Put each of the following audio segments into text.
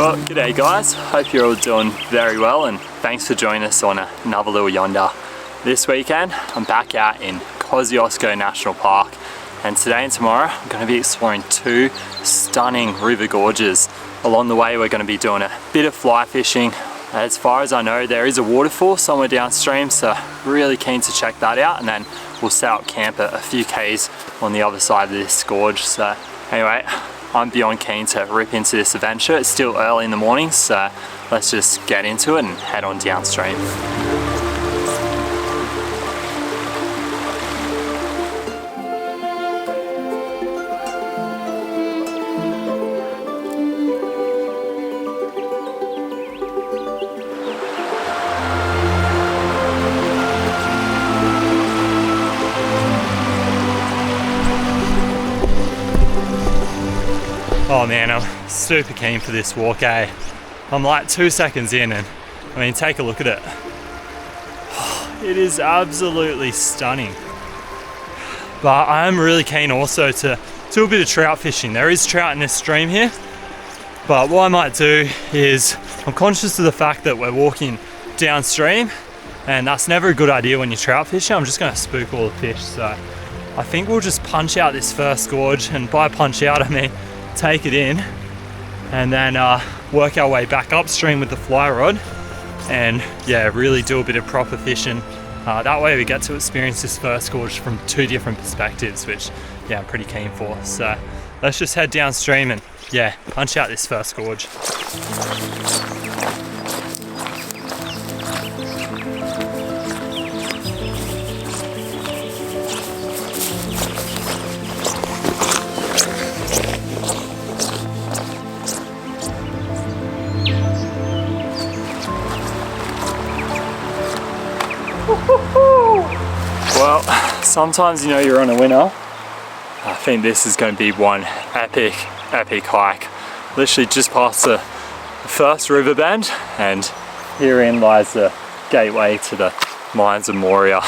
Well, g'day guys, hope you're all doing very well and thanks for joining us on another little yonder. This weekend I'm back out in Kosciusko National Park, and today and tomorrow I'm going to be exploring two stunning river gorges. Along the way we're going to be doing a bit of fly fishing. As far as I know there is a waterfall somewhere downstream, so really keen to check that out, and then we'll set up camp a few k's on the other side of this gorge. So anyway, I'm beyond keen to rip into this adventure. It's still early in the morning, so let's just get into it and head on downstream. Oh man, I'm super keen for this walk, eh? I'm like 2 seconds in and I mean, take a look at it. It is absolutely stunning. But I am really keen also to do a bit of trout fishing. There is trout in this stream here, but what I might do is, I'm conscious of the fact that we're walking downstream and that's never a good idea when you're trout fishing. I'm just gonna spook all the fish, so I think we'll just punch out this first gorge, and by punch out I mean take it in and then work our way back upstream with the fly rod and yeah, really do a bit of proper fishing. That way we get to experience this first gorge from two different perspectives, which yeah, I'm pretty keen for. So let's just head downstream and yeah, punch out this first gorge. Well, sometimes you know you're on a winner. I think this is going to be one epic hike. Literally just past the first river bend, and herein lies the gateway to the mines of Moria.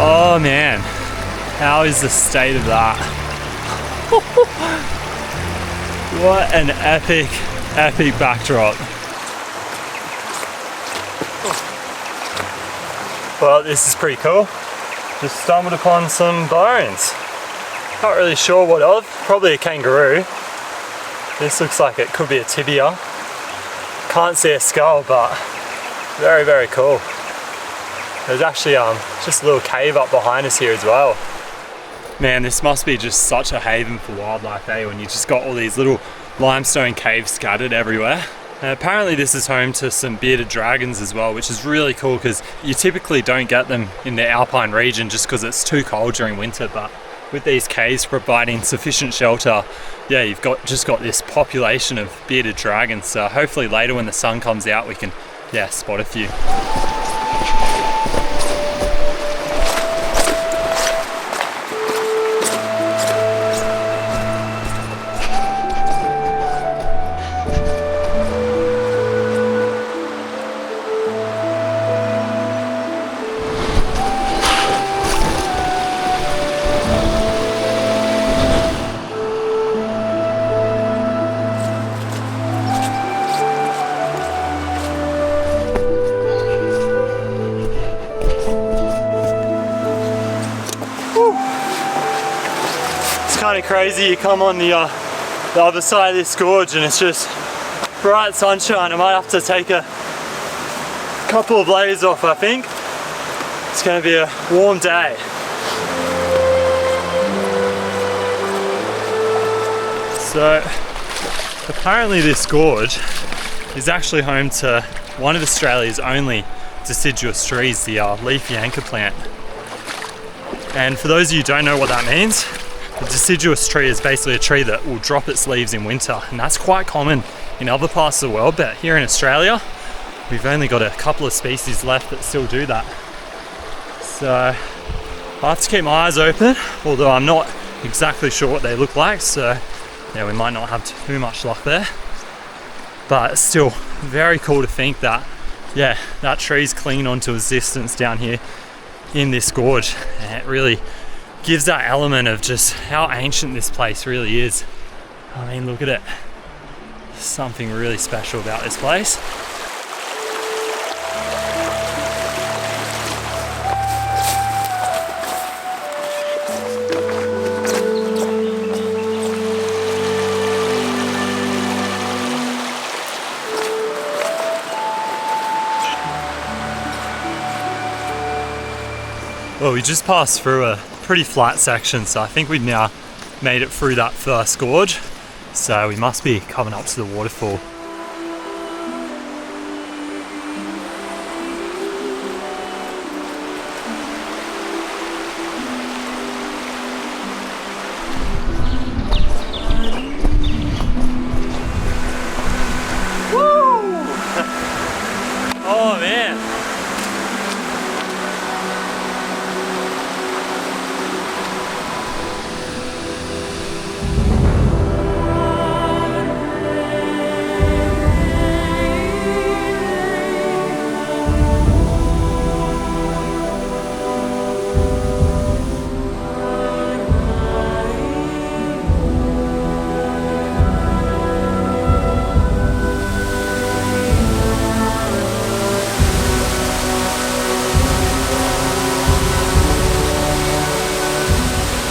Oh man, how is the state of that? What an epic backdrop. Well, this is pretty cool. Just stumbled upon some bones. Not really sure what of, probably a kangaroo. This looks like it could be a tibia. Can't see a skull, but very cool. There's actually just a little cave up behind us here as well. Man, this must be just such a haven for wildlife, eh? When you just got all these little limestone caves scattered everywhere. And apparently this is home to some bearded dragons as well, which is really cool because you typically don't get them in the alpine region just because it's too cold during winter. But with these caves providing sufficient shelter, yeah, you've just got this population of bearded dragons. So hopefully later when the sun comes out we can, yeah, spot a few. Kind of crazy. You come on the other side of this gorge and it's just bright sunshine. I might have to take a couple of layers off. I think it's going to be a warm day. So apparently this gorge is actually home to one of Australia's only deciduous trees, the leafy anchor plant. And for those of you who don't know what that means, a deciduous tree is basically a tree that will drop its leaves in winter, and that's quite common in other parts of the world, but here in Australia we've only got a couple of species left that still do that. So I have to keep my eyes open, although I'm not exactly sure what they look like, so yeah, we might not have too much luck there. But it's still very cool to think that, yeah, that tree's clinging onto existence down here in this gorge, and it really gives that element of just how ancient this place really is. I mean, look at it. There's something really special about this place. Well, we just passed through a pretty flat section, so I think we've now made it through that first gorge, so we must be coming up to the waterfall. Woo! Oh man!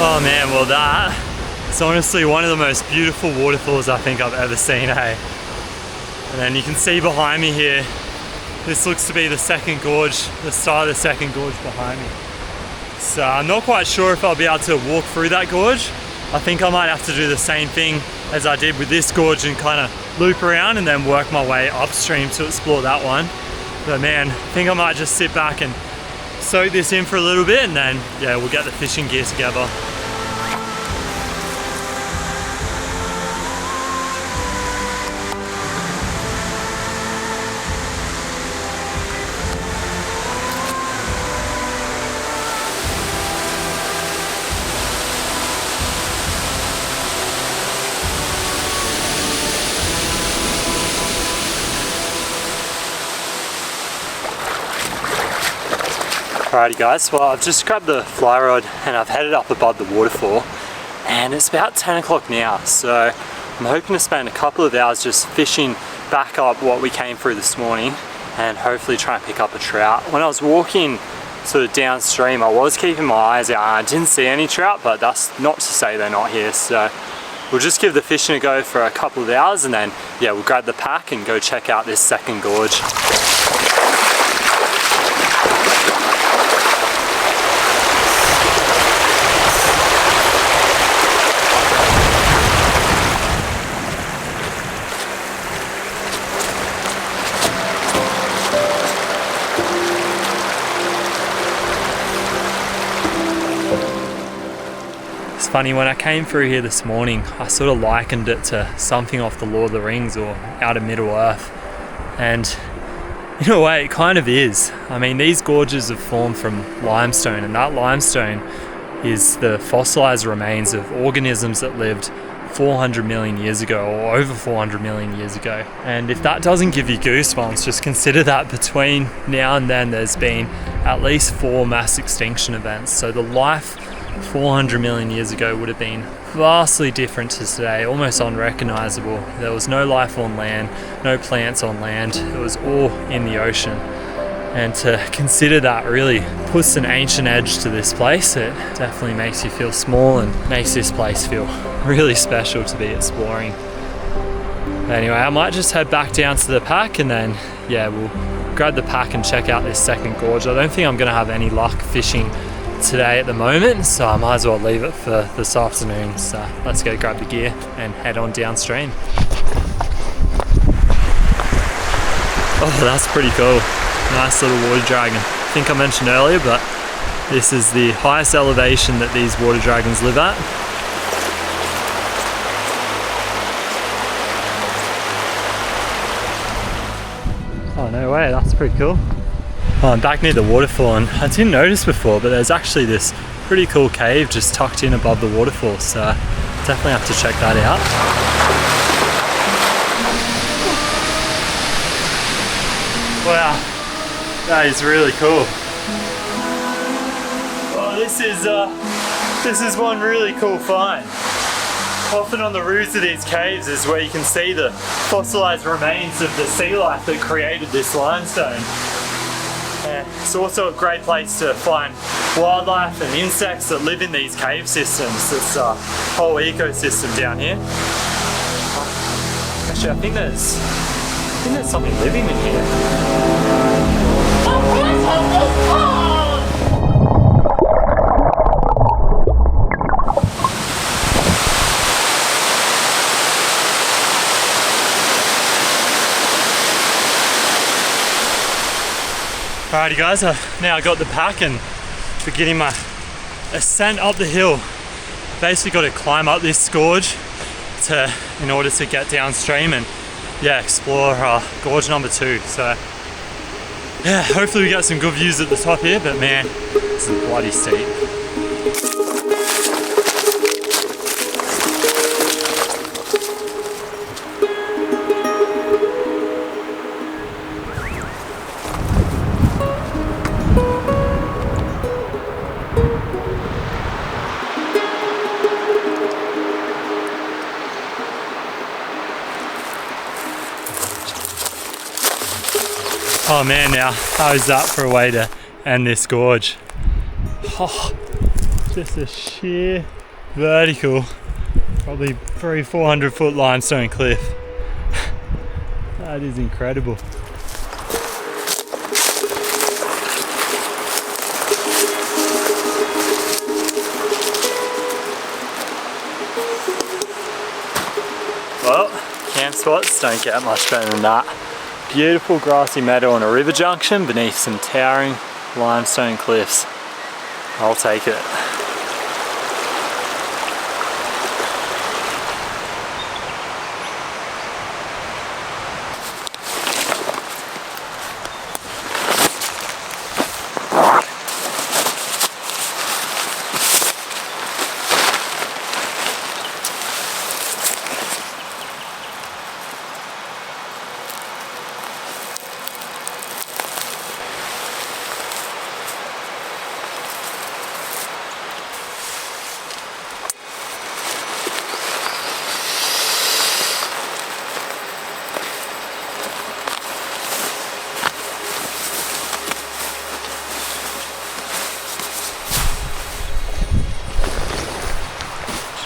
Oh man, well that is honestly one of the most beautiful waterfalls I think I've ever seen, hey? And then you can see behind me here, this looks to be the second gorge, the start of the second gorge behind me. So I'm not quite sure if I'll be able to walk through that gorge. I think I might have to do the same thing as I did with this gorge and kind of loop around and then work my way upstream to explore that one. But man, I think I might just sit back and soak this in for a little bit, and then yeah, we'll get the fishing gear together. Alrighty guys, well I've just grabbed the fly rod and I've headed up above the waterfall, and it's about 10 o'clock now, so I'm hoping to spend a couple of hours just fishing back up what we came through this morning and hopefully try and pick up a trout. When I was walking sort of downstream, I was keeping my eyes out and I didn't see any trout, but that's not to say they're not here, so we'll just give the fishing a go for a couple of hours and then yeah, we'll grab the pack and go check out this second gorge. Funny, when I came through here this morning, I sort of likened it to something off the Lord of the Rings or out of Middle Earth, and in a way it kind of is. I mean, these gorges have formed from limestone, and that limestone is the fossilized remains of organisms that lived 400 million years ago, or over 400 million years ago. And if that doesn't give you goosebumps, just consider that between now and then there's been at least 4 mass extinction events. So the life 400 million years ago would have been vastly different to today, almost unrecognizable. There was no life on land, no plants on land, it was all in the ocean. And to consider that really puts an ancient edge to this place. It definitely makes you feel small and makes this place feel really special to be exploring. Anyway, I might just head back down to the pack and then yeah, we'll grab the pack and check out this second gorge. I don't think I'm gonna have any luck fishing today at the moment, so I might as well leave it for this afternoon. So let's go grab the gear and head on downstream. Oh, that's pretty cool. Nice little water dragon. I think I mentioned earlier, but This is the highest elevation that these water dragons live at. Oh no way, that's pretty cool. Oh, I'm back near the waterfall, and I didn't notice before, but there's actually this pretty cool cave just tucked in above the waterfall, so definitely have to check that out. Wow, that is really cool. Oh, this is one really cool find. Often on the roofs of these caves is where you can see the fossilized remains of the sea life that created this limestone. It's also a great place to find wildlife and insects that live in these cave systems. It's a whole ecosystem down here. Actually, I think there's something living in here. Alrighty guys, I've now got the pack and beginning my ascent up the hill. Basically got to climb up this gorge in order to get downstream and explore gorge number 2. So yeah, hopefully we get some good views at the top here, but man, this is bloody steep. Oh man, now how is that for a way to end this gorge? Oh, just a sheer vertical, probably 300-400 foot limestone cliff. That is incredible. Well, camp spots don't get much better than that. Beautiful grassy meadow on a river junction beneath some towering limestone cliffs. I'll take it.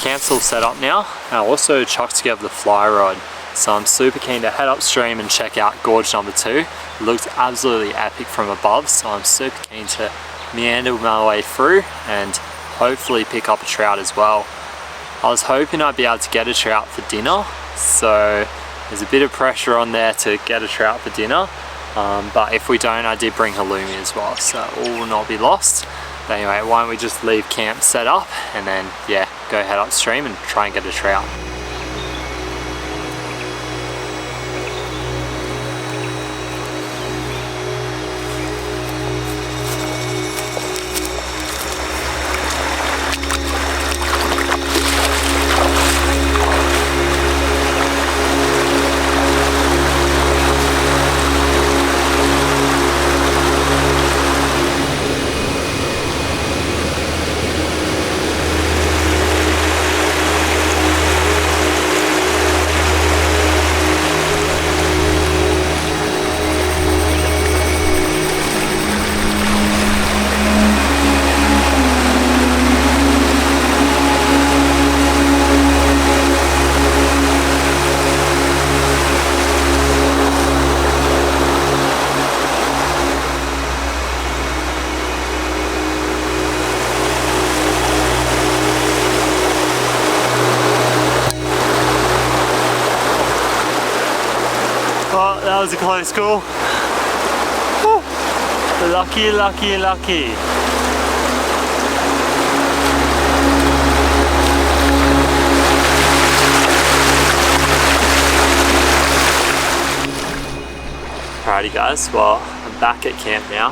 Camp's all set up now. I also chucked together the fly rod, so I'm super keen to head upstream and check out gorge number 2. It looks absolutely epic from above, so I'm super keen to meander my way through and hopefully pick up a trout as well. I was hoping I'd be able to get a trout for dinner, so there's a bit of pressure on there to get a trout for dinner, but if we don't, I did bring halloumi as well, so all will not be lost. But anyway, why don't we just leave camp set up and then go head upstream and try and get a trout. Oh, that was a close call. Woo. Lucky, lucky, lucky. Alrighty guys, well I'm back at camp now.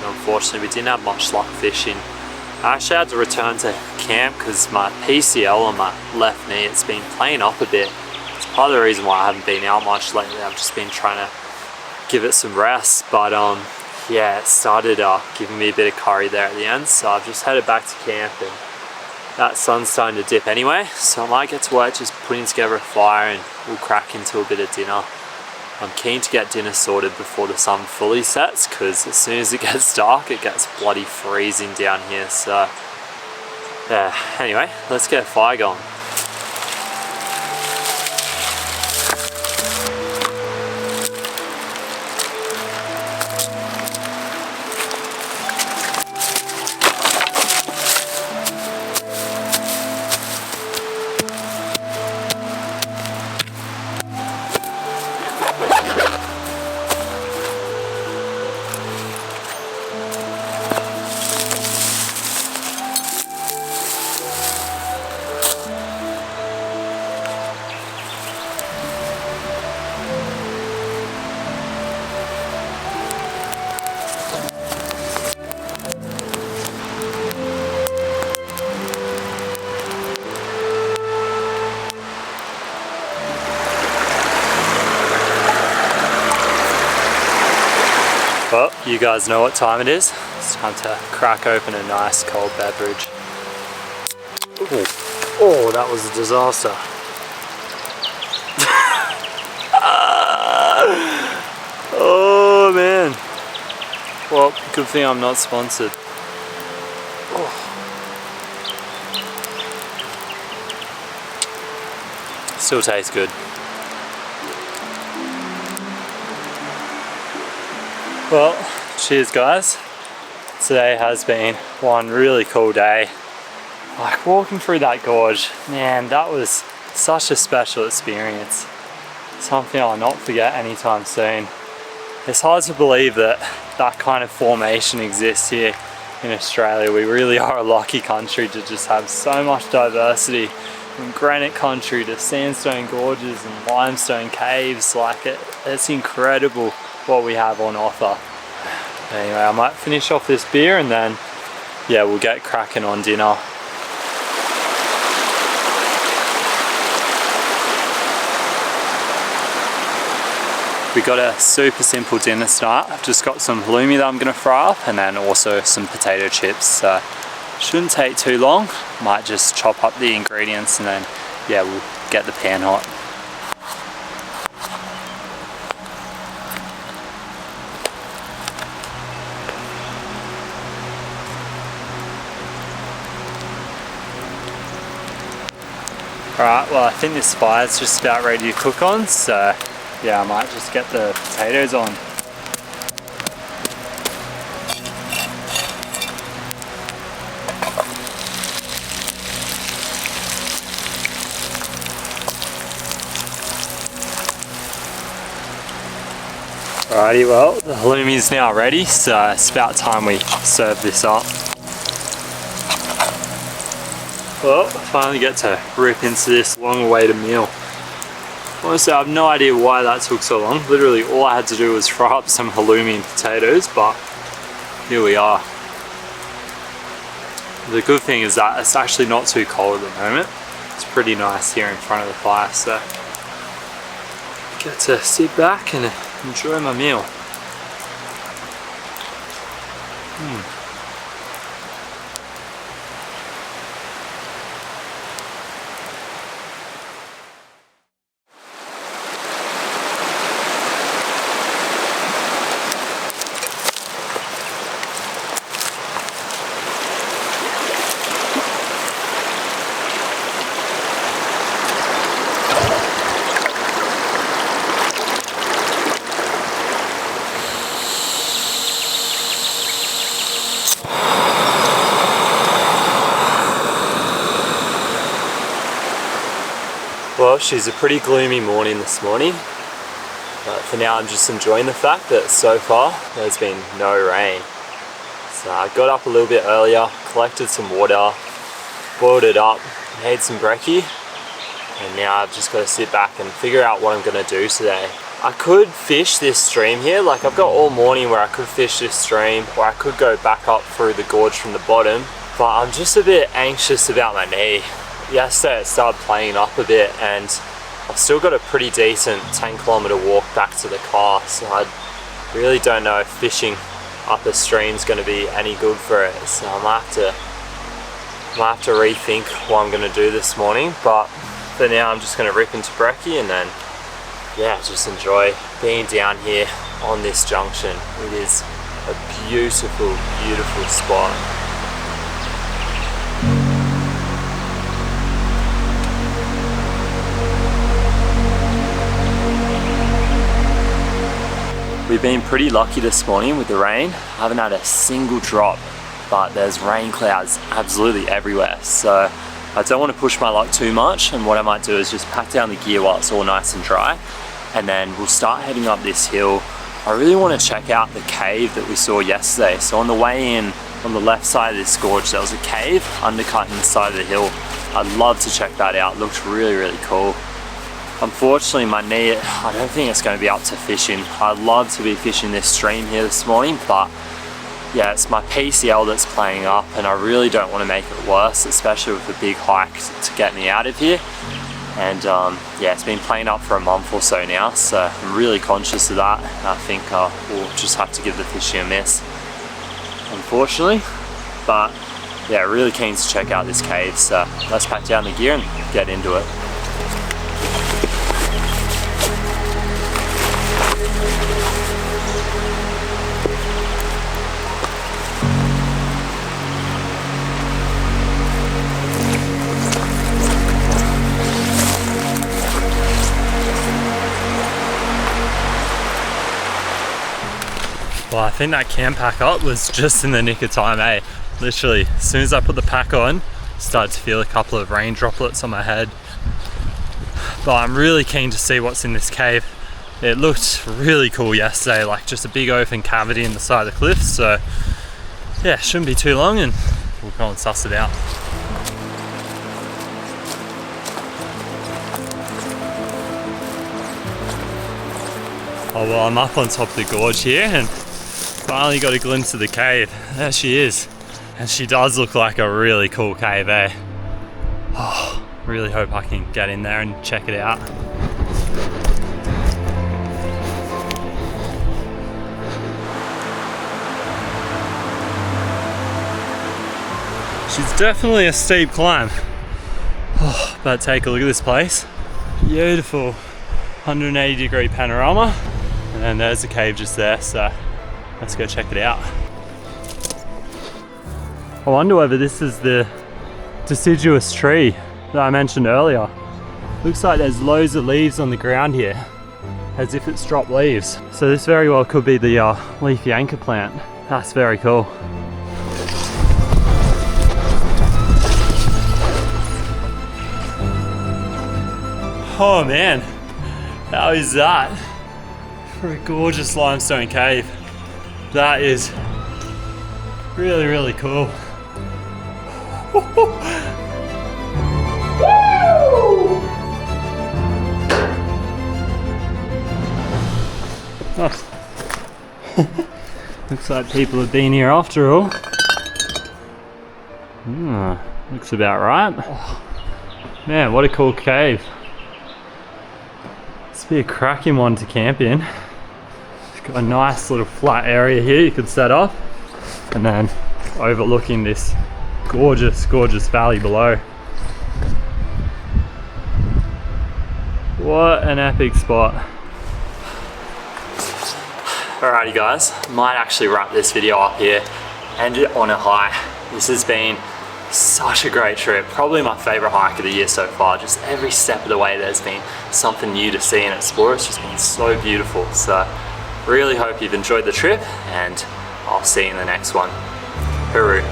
Unfortunately we didn't have much luck fishing. I actually had to return to camp because my PCL on my left knee, it's been playing up a bit. It's part of the reason why I haven't been out much lately. I've just been trying to give it some rest, but yeah, it started giving me a bit of curry there at the end, so I've just headed back to camp and that sun's starting to dip anyway, so I might get to work just putting together a fire and we'll crack into a bit of dinner. I'm keen to get dinner sorted before the sun fully sets because as soon as it gets dark it gets bloody freezing down here, so yeah, anyway, let's get a fire going. Well, you guys know what time it is. It's time to crack open a nice cold beverage. Ooh. Oh, that was a disaster. Oh man. Well, good thing I'm not sponsored. Oh. Still tastes good. Well, cheers guys. Today has been one really cool day. Like walking through that gorge, man, that was such a special experience. Something I'll not forget anytime soon. It's hard to believe that that kind of formation exists here in Australia. We really are a lucky country to just have so much diversity, from granite country to sandstone gorges and limestone caves. Like it's incredible what we have on offer. Anyway, I might finish off this beer and then yeah, we'll get cracking on dinner. We got a super simple dinner tonight. I've just got some halloumi that I'm gonna fry up and then also some potato chips. So shouldn't take too long. Might just chop up the ingredients and then yeah, we'll get the pan hot. Alright, well I think this fire's just about ready to cook on, so yeah, I might just get the potatoes on. Alrighty, well the halloumi is now ready, so it's about time we serve this up. Well, I finally get to rip into this long-awaited meal. Honestly, I have no idea why that took so long. Literally, all I had to do was fry up some halloumi and potatoes, but here we are. The good thing is that it's actually not too cold at the moment. It's pretty nice here in front of the fire, so I get to sit back and enjoy my meal. Well, she's a pretty gloomy morning this morning, but for now I'm just enjoying the fact that so far there's been no rain. So I got up a little bit earlier, collected some water, boiled it up, made some brekkie, and now I've just got to sit back and figure out what I'm going to do today. I could fish this stream here. Like, I've got all morning where I could fish this stream, or I could go back up through the gorge from the bottom, but I'm just a bit anxious about my knee. Yesterday it started playing up a bit, and I've still got a pretty decent 10-kilometer walk back to the car, so I really don't know if fishing up a stream is going to be any good for it. So I might have to rethink what I'm going to do this morning, but for now I'm just going to rip into brekkie and then, yeah, just enjoy being down here on this junction. It is a beautiful, beautiful spot. We've been pretty lucky this morning with the rain. I haven't had a single drop, but there's rain clouds absolutely everywhere. So I don't want to push my luck too much, and what I might do is just pack down the gear while it's all nice and dry, and then we'll start heading up this hill. I really want to check out the cave that we saw yesterday. So on the way in, on the left side of this gorge, there was a cave undercut in the side of the hill. I'd love to check that out. It looked really, really cool. Unfortunately, my knee, I don't think it's going to be up to fishing. I'd love to be fishing this stream here this morning, but yeah, it's my PCL that's playing up, and I really don't want to make it worse, especially with a big hike to get me out of here. And yeah, it's been playing up for a month or so now, so I'm really conscious of that. I think we'll just have to give the fishing a miss, unfortunately. But yeah, really keen to check out this cave, so let's pack down the gear and get into it. Well, I think that camp pack up was just in the nick of time, eh? Literally, as soon as I put the pack on, started to feel a couple of rain droplets on my head. But I'm really keen to see what's in this cave. It looked really cool yesterday, like just a big open cavity in the side of the cliff. So yeah, shouldn't be too long and we'll go and suss it out. Oh well, I'm up on top of the gorge here and finally got a glimpse of the cave. There she is. And she does look like a really cool cave, eh? Oh, really hope I can get in there and check it out. She's definitely a steep climb. Oh, but take a look at this place. Beautiful 180-degree panorama. And then there's the cave just there, so let's go check it out. I wonder whether this is the deciduous tree that I mentioned earlier. Looks like there's loads of leaves on the ground here, as if it's dropped leaves. So this very well could be the leafy anchor plant. That's very cool. Oh man, how is that? For a gorgeous limestone cave. That is really, really cool. Oh. Looks like people have been here after all. Looks about right. Oh. Man, what a cool cave. This would be a cracking one to camp in. It's got a nice little flat area here you could set up, and then overlooking this gorgeous, gorgeous valley below. What an epic spot. Alrighty guys, might actually wrap this video up here, end it on a high. This has been such a great trip, probably my favorite hike of the year so far. Just every step of the way there's been something new to see and explore. It's just been so beautiful. So really hope you've enjoyed the trip, and I'll see you in the next one. Hooroo.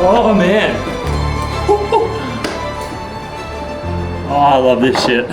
Oh man. Oh, I love this shit.